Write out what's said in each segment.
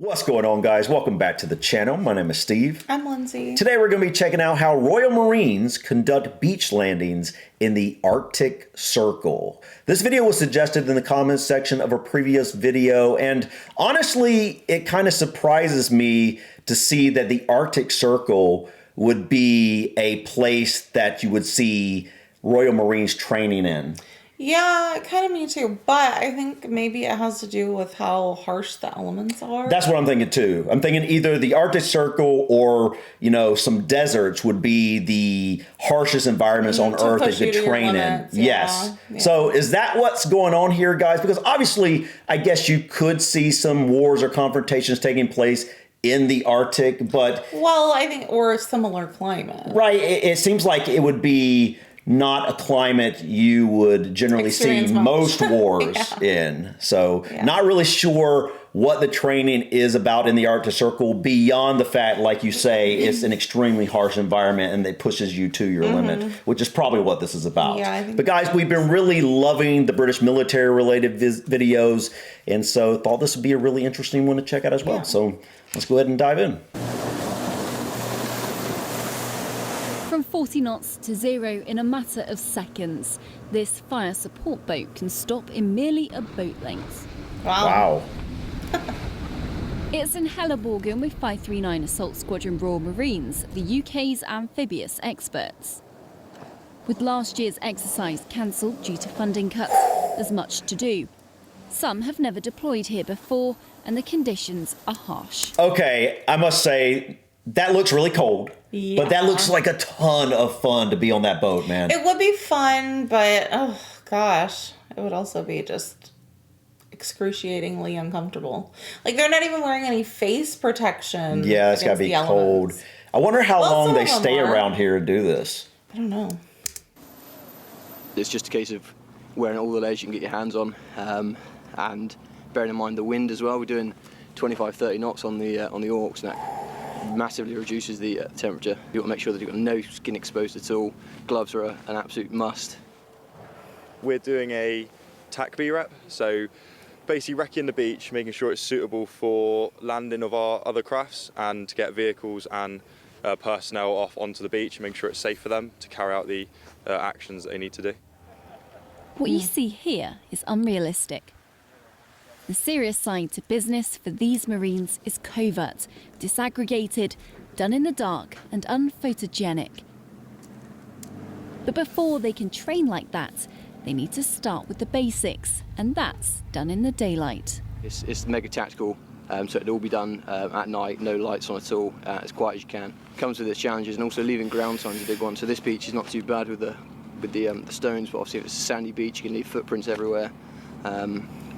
What's going on, guys? Welcome back to the channel. My name is Steve. I'm Lindsay. Today we're going to be checking out how Royal Marines conduct beach landings in the Arctic Circle. This video was suggested in the comments section of a previous video, and honestly, it kind of surprises me to see that the Arctic Circle would be a place that you would see Royal Marines training in. Yeah, kind of me too. But I think maybe it has to do with how harsh the elements are. That's what I'm thinking too. I'm thinking either the Arctic Circle or, you know, some deserts would be the harshest environments on Earth that you could train in. Yes. Yeah. So is that what's going on here, guys? Because obviously, I guess you could see some wars or confrontations taking place in the Arctic, but... Well, I think, or a similar climate. Right. It seems like it would be not a climate you would generally see most wars in. So not really sure what the training is about in the Arctic Circle beyond the fact, like you say, it's an extremely harsh environment and it pushes you to your limit, which is probably what this is about. Yeah, I think but guys, we've been really loving the British military related videos, and so thought this would be a really interesting one to check out as well. So let's go ahead and dive in. From 40 knots to zero in a matter of seconds, this fire support boat can stop in merely a boat length. Wow. It's in Helleborgen with 539 Assault Squadron Royal Marines, the UK's amphibious experts. With last year's exercise cancelled due to funding cuts, there's much to do. Some have never deployed here before, and the conditions are harsh. Okay, I must say, that looks really cold. Yeah. But that looks like a ton of fun to be on that boat, man. It would be fun, but oh gosh, it would also be just excruciatingly uncomfortable. Like, they're not even wearing any face protection. Yeah, it's got to be cold. I wonder how long they stay around here and do this. I don't know. It's just a case of wearing all the layers you can get your hands on, and bearing in mind the wind as well. We're doing 25-30 knots on the Orcs now. Massively reduces the temperature. You want to make sure that you've got no skin exposed at all. Gloves are an absolute must. We're doing a TAC-B rep, so basically wrecking the beach, making sure it's suitable for landing of our other crafts and to get vehicles and personnel off onto the beach and make sure it's safe for them to carry out the actions that they need to do. What you see here is unrealistic. The serious side to business for these Marines is covert, disaggregated, done in the dark and unphotogenic. But before they can train like that, they need to start with the basics, and that's done in the daylight. It's mega tactical, so it'll all be done at night, no lights on at all, as quiet as you can. Comes with its challenges, and also leaving ground signs is a big one. So this beach is not too bad with the stones, but obviously if it's a sandy beach, you can leave footprints everywhere.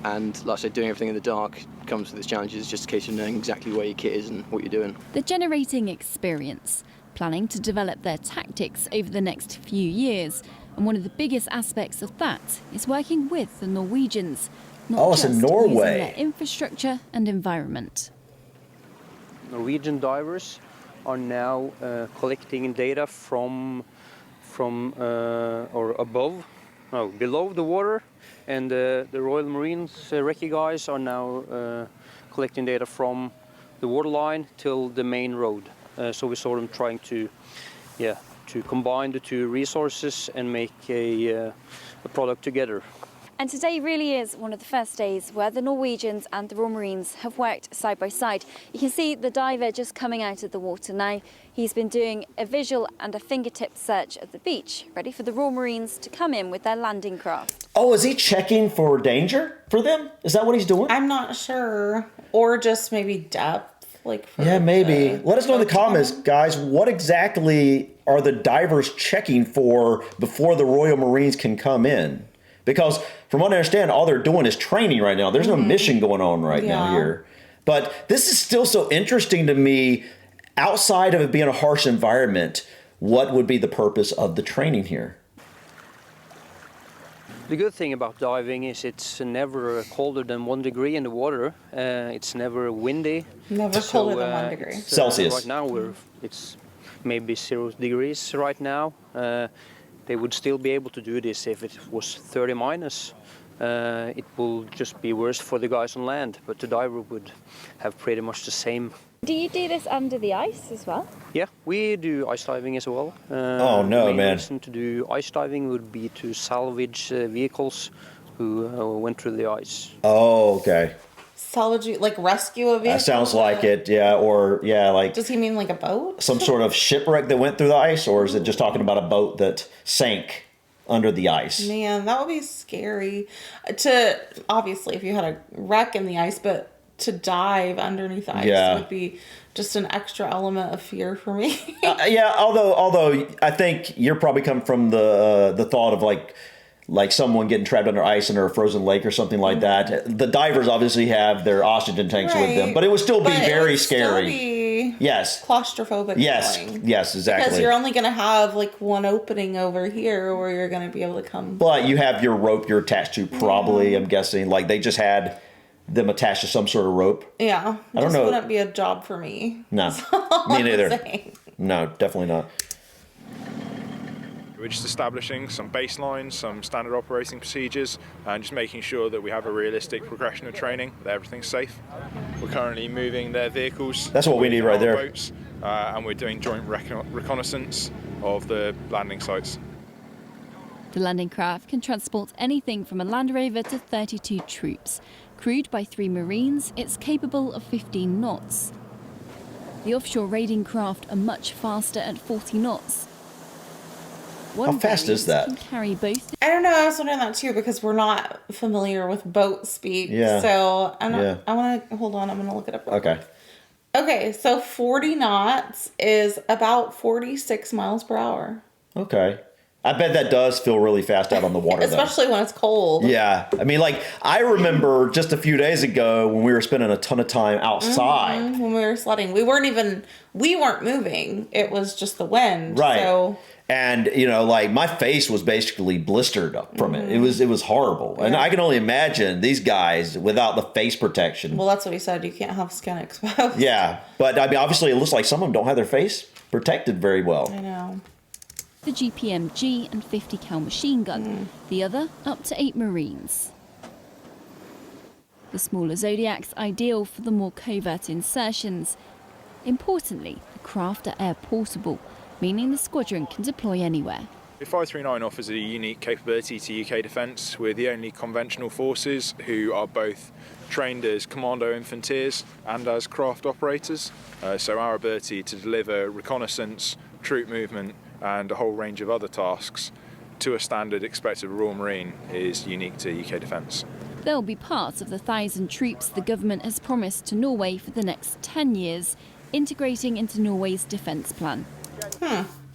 And like I said, doing everything in the dark comes with its challenges. It's just a case of knowing exactly where your kit is and what you're doing. They're generating experience, planning to develop their tactics over the next few years. And one of the biggest aspects of that is working with the Norwegians, not just using their infrastructure and environment. Norwegian divers are now collecting data from or below the water. And the Royal Marines recce guys are now collecting data from the waterline till the main road. So we're sort of trying to combine the two resources and make a product together. And today really is one of the first days where the Norwegians and the Royal Marines have worked side by side. You can see the diver just coming out of the water now. He's been doing a visual and a fingertip search of the beach, ready for the Royal Marines to come in with their landing craft. Oh, is he checking for danger for them? Is that what he's doing? I'm not sure. Or just maybe depth. Yeah, maybe. Let us know in the comments, guys, what exactly are the divers checking for before the Royal Marines can come in? Because from what I understand, all they're doing is training right now. There's no mission going on right now here. But this is still so interesting to me. Outside of it being a harsh environment, what would be the purpose of the training here? The good thing about diving is it's never colder than 1 degree in the water. It's never windy. Never colder than 1 degree. Celsius. Right now it's maybe 0 degrees right now. They would still be able to do this if it was 30 minus. it will just be worse for the guys on land, but the diver would have pretty much the same. Do you do this under the ice as well? Yeah, we do ice diving as well. Oh, no, the main man. reason to do ice diving would be to salvage vehicles who went through the ice. Oh, okay. Salvage, like rescue a vehicle? That sounds like it, yeah. Or, yeah, like Does he mean like a boat? some sort of shipwreck that went through the ice, or is it just talking about a boat that sank under the ice? Man, that would be scary. To, obviously, if you had a wreck in the ice, but to dive underneath the ice would be just an extra element of fear for me. Yeah, although I think you're probably coming from the thought of like someone getting trapped under ice under a frozen lake or something like that. The divers obviously have their oxygen tanks with them, but it would still be very scary. Still be yes. claustrophobic. Yes. Feeling. Yes, exactly. Because you're only going to have like one opening over here where you're going to be able to come. But you have your rope you're attached to, probably, I'm guessing. Like they just had them attached to some sort of rope. Yeah. I don't know. This wouldn't be a job for me. No. Me neither. No, definitely not. We're just establishing some baselines, some standard operating procedures, and just making sure that we have a realistic progression of training, that everything's safe. We're currently moving their vehicles. That's what we need right there. Boats, and we're doing joint reconnaissance of the landing sites. The landing craft can transport anything from a Land Rover to 32 troops. Crewed by 3 Marines, it's capable of 15 knots. The offshore raiding craft are much faster at 40 knots. How fast is that? Can carry both. I don't know. I was wondering that too because we're not familiar with boat speak. Yeah. So I want to hold on. I'm going to look it up. Okay. Okay. So 40 knots is about 46 miles per hour. Okay. I bet that does feel really fast out on the water, especially when it's cold. Yeah. I mean, like, I remember just a few days ago when we were spending a ton of time outside. Mm-hmm. When we were sledding. We weren't moving. It was just the wind. Right. So. And, you know, like, my face was basically blistered up from it. It was horrible. Yeah. And I can only imagine these guys without the face protection. Well, that's what he said. You can't have skin exposed. Yeah. But, I mean, obviously, it looks like some of them don't have their face protected very well. I know. The GPMG and 50 cal machine gun. The other, up to 8 Marines. The smaller Zodiac's ideal for the more covert insertions. Importantly, the craft are air portable, meaning the squadron can deploy anywhere. 539 offers a unique capability to UK defence. We're the only conventional forces who are both trained as commando infanteers and as craft operators. So our ability to deliver reconnaissance, troop movement and a whole range of other tasks to a standard expected Royal Marine is unique to UK defence. They'll be part of the 1,000 troops the government has promised to Norway for the next 10 years, integrating into Norway's defence plan.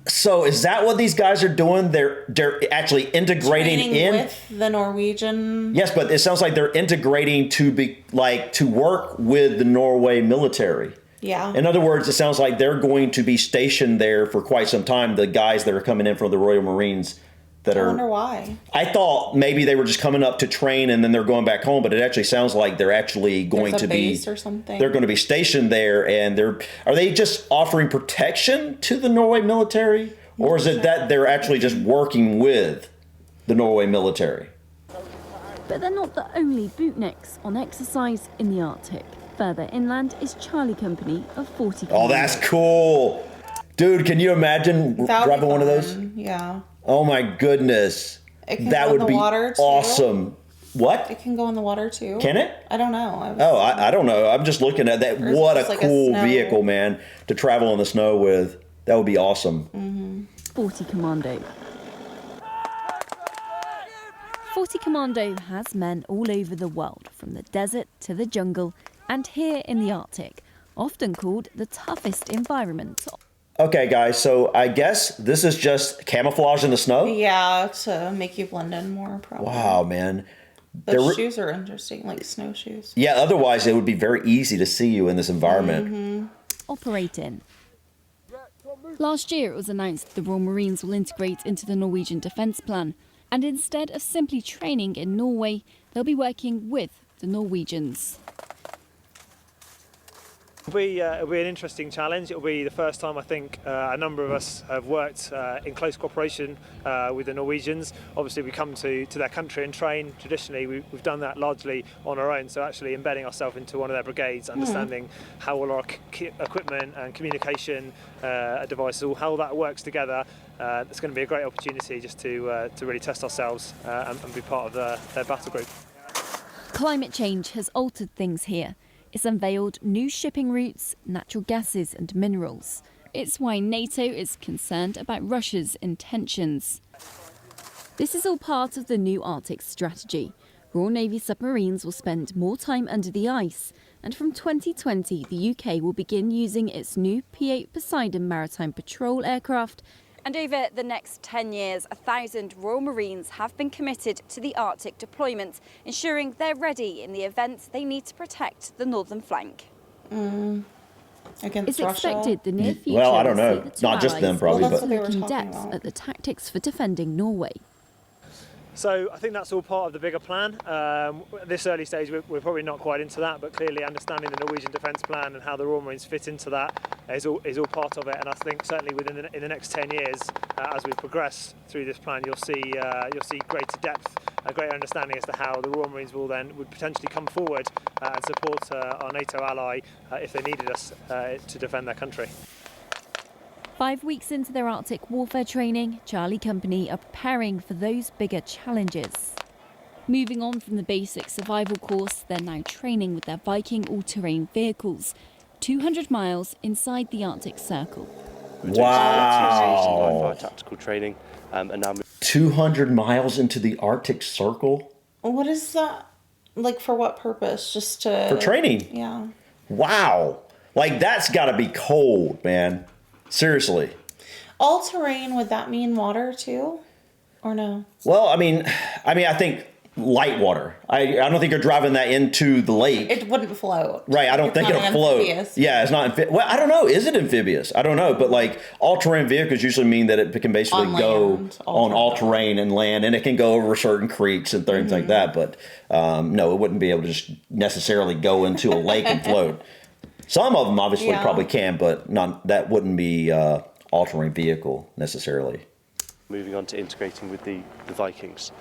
So is that what these guys are doing? They're actually integrating Training with the Norwegian. Yes, but it sounds like they're integrating to work with the Norway military. Yeah. In other words, it sounds like they're going to be stationed there for quite some time. The guys that are coming in from the Royal Marines that are. I wonder why. I thought maybe they were just coming up to train and then they're going back home, but it actually sounds like they're actually going There's a to be base or something. They're going to be stationed there, and are they just offering protection to the Norway military, or is it that they're actually just working with the Norway military? But they're not the only bootnicks on exercise in the Arctic. Further inland is Charlie Company of 40. Oh, that's cool. Dude, can you imagine driving one of those? Yeah. Oh my goodness. That would be awesome. What? It can go in the water too. Can it? I don't know. I don't know. I'm just looking at that. What a cool vehicle, man, to travel in the snow with. That would be awesome. Mm-hmm. 40 Commando. 40 Commando has men all over the world, from the desert to the jungle, and here in the Arctic, often called the toughest environment. Okay, guys, so I guess this is just camouflage in the snow? Yeah, to make you blend in more, probably. Wow, man. The shoes are interesting, like snowshoes. Yeah, otherwise it would be very easy to see you in this environment. Mm-hmm. Operate in. Last year it was announced the Royal Marines will integrate into the Norwegian defence plan, and instead of simply training in Norway, they'll be working with the Norwegians. It'll be an interesting challenge. It'll be the first time I think a number of us have worked in close cooperation with the Norwegians. Obviously we come to their country and train. Traditionally we've done that largely on our own, so actually embedding ourselves into one of their brigades, understanding how all our equipment and communication devices, how all that works together. It's going to be a great opportunity just to really test ourselves and be part of their battle group. Climate change has altered things here. It's unveiled new shipping routes, natural gases and minerals. It's why NATO is concerned about Russia's intentions. This is all part of the new Arctic strategy. Royal Navy submarines will spend more time under the ice, and from 2020 the UK will begin using its new P-8 Poseidon maritime patrol aircraft. And over the next 10 years, 1,000 Royal Marines have been committed to the Arctic deployment, ensuring they're ready in the event they need to protect the northern flank. Against It's Russia? expected the near future Well, I don't will know. see the two Not just them, allies probably, Well, that's also what they were look in talking depth about. at the tactics for defending Norway. So I think that's all part of the bigger plan. At this early stage, we're probably not quite into that, but clearly understanding the Norwegian defence plan and how the Royal Marines fit into that is all part of it. And I think certainly in the next 10 years, as we progress through this plan, you'll see greater depth, a greater understanding as to how the Royal Marines would potentially come forward and support our NATO ally if they needed us to defend their country. 5 weeks into their Arctic warfare training, Charlie Company are preparing for those bigger challenges. Moving on from the basic survival course, they're now training with their Viking all-terrain vehicles, 200 miles inside the Arctic Circle. Wow. Tactical training, and now 200 miles into the Arctic Circle? What is that? Like, for what purpose? Just to... For training. Yeah. Wow. Like, that's got to be cold, man. Seriously. All terrain, would that mean water too? Or no? Well, I mean, I think light water. I don't think you're driving that into the lake. It wouldn't float. Right, I don't think It's it'll not float. amphibious. Yeah, it's not amphibious. Well, I don't know. Is it amphibious? I don't know. But like all-terrain vehicles usually mean that it can basically On go land, on all-terrain and land, and it can go over certain creeks and things like that. But no, it wouldn't be able to just necessarily go into a lake and float. Some of them obviously probably can, but that wouldn't be all-terrain vehicle necessarily. moving on to integrating with the Vikings.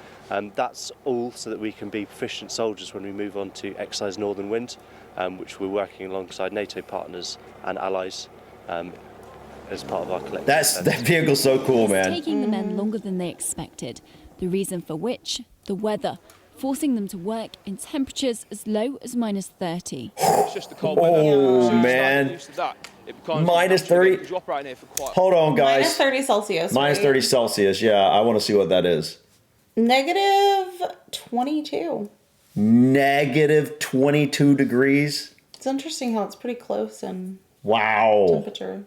That's all so that we can be proficient soldiers when we move on to exercise Northern Wind, which we're working alongside NATO partners and allies as part of our collective That defense. vehicle's so cool, It's man. taking the men longer than they expected. The reason for which, the weather, forcing them to work in temperatures as low as -30. It's just the cold weather. Oh, So you man. start used to that, it becomes Minus natural 30? because you're operating here for quite. Hold on, guys. Minus 30 Celsius. Minus right? 30 Celsius. Yeah, I want to see what that is. Negative 22. Negative 22 degrees. It's interesting how it's pretty close in Wow. temperature.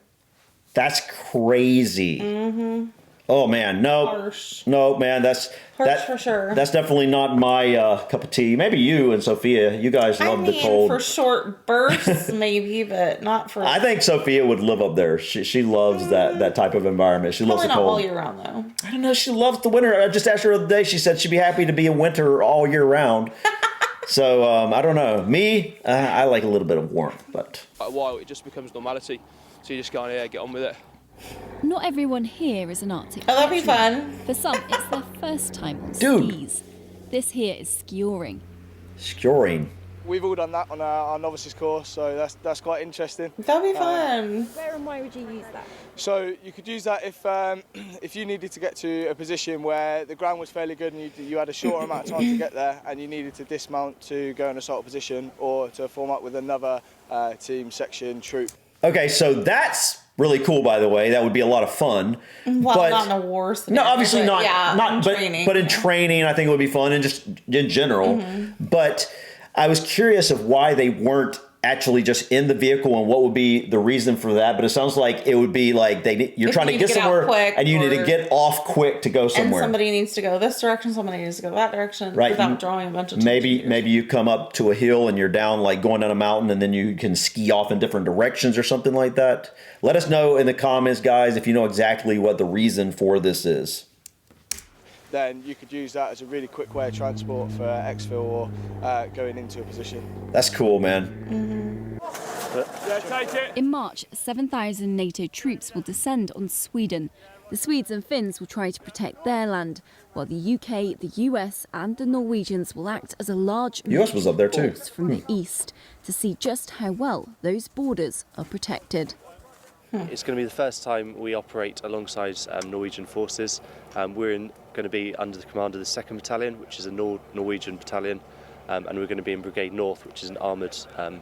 That's crazy. Mm-hmm. Oh, man. No. Harsh. No, man. That's Harsh for sure. That's definitely not my cup of tea. Maybe you and Sophia. You guys love the cold. For short bursts, maybe, but not for. I think Sophia would live up there. She loves that type of environment. She loves Probably the not cold. all year round, though. I don't know. She loves the winter. I just asked her the other day. She said she'd be happy to be in winter all year round. So I don't know. Me, I like a little bit of warmth, but Quite a while, it just becomes normality. So you just go on here, get on with it. Not everyone here is an Arctic Oh, that'd be veteran. fun. For some, it's their first time on Dude. skis. This here is skijoring. skijoring. We've all done that on our novices course, so that's quite interesting. That'd be fun. Where and why would you use that? So you could use that if you needed to get to a position where the ground was fairly good and you had a short amount of time to get there, and you needed to dismount to go in assault position or to form up with another team, section, troop. Okay, so that's really cool. By the way, that would be a lot of fun. Well, but not in a war no, scenario, obviously but not. Yeah, not in but, training. but in training, I think it would be fun, and just in general. Mm-hmm. But I was curious of why they weren't actually just in the vehicle and what would be the reason for that. But it sounds like it would be like you're If trying you to need get to get out somewhere quick, and you need or- to get off quick to go And somewhere. somebody needs to go this direction, somebody needs to go that direction, Right. without drawing a bunch of Maybe teachers. maybe you come up to a hill and you're down, like going down a mountain, and then you can ski off in different directions or something like that. Let us know in the comments, guys, if you know exactly what the reason for this is. Then you could use that as a really quick way of transport for exfil or going into a position. That's cool, man. put. In March, 7,000 NATO troops will descend on Sweden. The Swedes and Finns will try to protect their land, while the UK, the US and the Norwegians will act as a large US was up there too. force from the east to see just how well those borders are protected. It's going to be the first time we operate alongside Norwegian forces. We're going to be under the command of the 2nd Battalion, which is a Norwegian battalion, and we're going to be in Brigade North, which is an armoured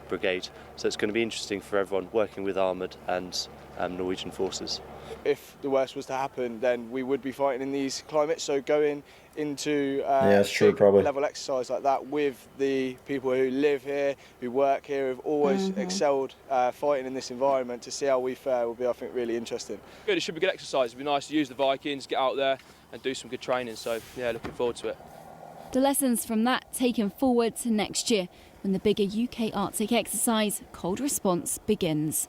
brigade. So it's going to be interesting for everyone working with armoured and Norwegian forces. If the worst was to happen, then we would be fighting in these climates. So going into that's true, probably level exercise like that with the people who live here, who work here, who've always excelled fighting in this environment, to see how we fare will be, I think, really interesting. Good, it should be good exercise. It'd be nice to use the Vikings, get out there and do some good training. So yeah, looking forward to it. The lessons from that taken forward to next year, when the bigger UK Arctic exercise, Cold Response, begins.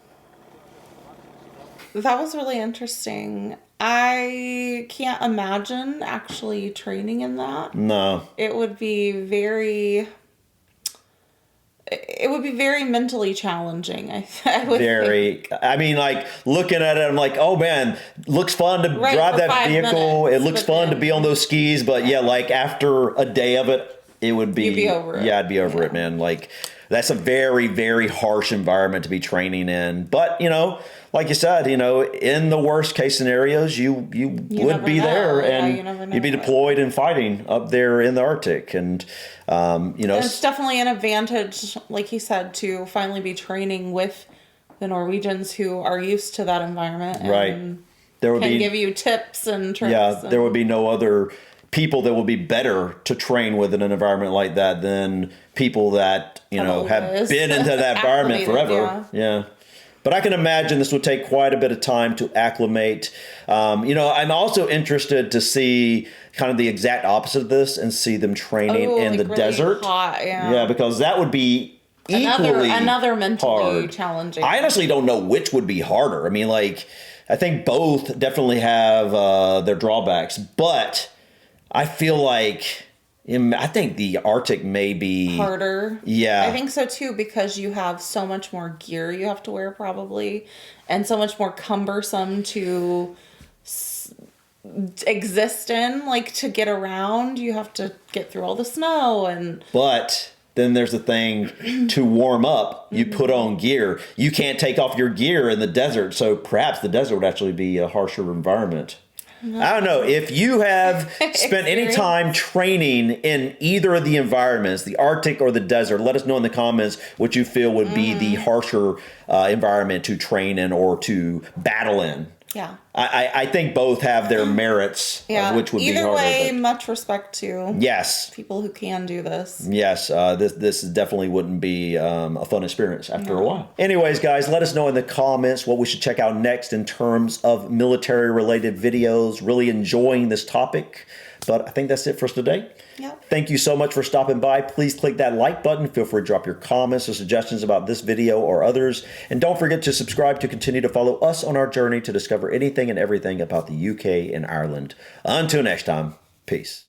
That was really interesting. I can't imagine actually training in that. No. It would be very mentally challenging. I would think. I mean, like, looking at it, I'm like, oh man, looks fun to drive that vehicle. Minutes, it looks fun to be on those skis, but yeah, like after a day of it, it would be. You'd be over it. Yeah, I'd be over it, man. Like, that's a very, very harsh environment to be training in. But, you know, like you said, you know, in the worst case scenarios, you would be there, and you'd be deployed and fighting up there in the Arctic. And, you know, and it's definitely an advantage, like you said, to finally be training with the Norwegians who are used to that environment. And right. There would can give you tips and tricks. Yeah, there would be no other people that would be better to train with in an environment like that than people that, you know, have been into that environment forever. Yeah. But I can imagine this would take quite a bit of time to acclimate. You know, I'm also interested to see kind of the exact opposite of this and see them training in the really desert. Hot, yeah, because that would be equally another mentally hard. Challenging. I honestly don't know which would be harder. I mean, like, I think both definitely have their drawbacks, but I feel like I think the Arctic may be harder. Yeah. I think so too, because you have so much more gear you have to wear probably, and so much more cumbersome to exist in, like to get around. You have to get through all the snow and... But then there's the thing, to warm up, you put on gear. You can't take off your gear in the desert, so perhaps the desert would actually be a harsher environment. I don't know. If you have spent any time training in either of the environments, the Arctic or the desert, let us know in the comments what you feel would be the harsher environment to train in or to battle in. Yeah. I think both have their merits, which would be harder. Either way, much respect to people who can do this. Yes, this definitely wouldn't be a fun experience after a while. Anyways, guys, let us know in the comments what we should check out next in terms of military-related videos. Really enjoying this topic, but I think that's it for us today. Yep. Thank you so much for stopping by. Please click that like button. Feel free to drop your comments or suggestions about this video or others. And don't forget to subscribe to continue to follow us on our journey to discover anything and everything about the UK and Ireland. Until next time, peace.